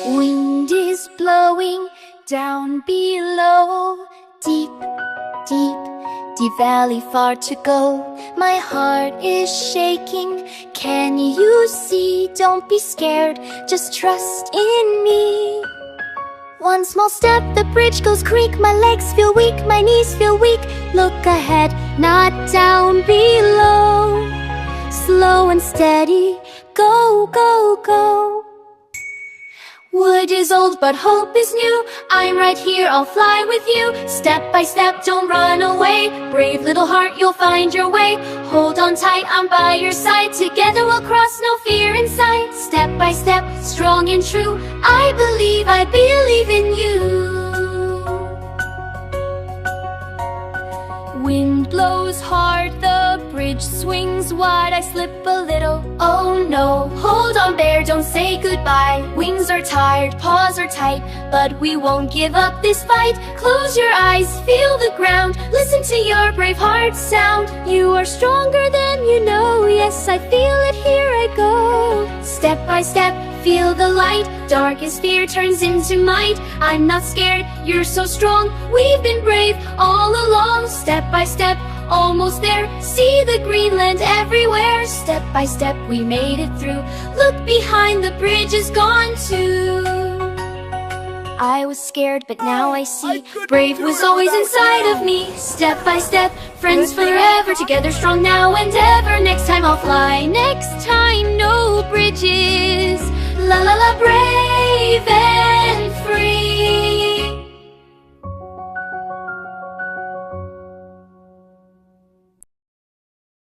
Wind is blowing down below. Deep, deep, deep valley far to go. My heart is shaking, can you see? Don't be scared, just trust in me. One small step, the bridge goes creak. My legs feel weak, my knees feel weak. Look ahead, not down below. Slow and steady, go, go, go. Wood is old but hope is new. I'm right here, I'll fly with you. Step by step, don't run away. Brave little heart, you'll find your way. Hold on tight, I'm by your side. Together we'll cross, no fear in sight. Step by step, strong and true. I believe in you. Wind blows hard, the bridge swings wide. I slip a little, oh no. Hold on, bear, don't say goodbye. Wings are tired, paws are tight, but we won't give up this fight. Close your eyes, feel the ground. Listen to your brave heart sound. You are stronger than you know. Yes, I feel it, here I go. Step by step, feel the light. Darkest fear turns into might. I'm not scared, you're so strong. We've been brave all along. Step by step, almost there. See the green land everywhere. Step by step, we made it through. Look behind, the bridge is gone too. I was scared, but now I see. Brave was always inside of me. Step by step, friends forever. Together strong now and ever. Next time I'll fly. Next time, no bridges. La la la, brave and free.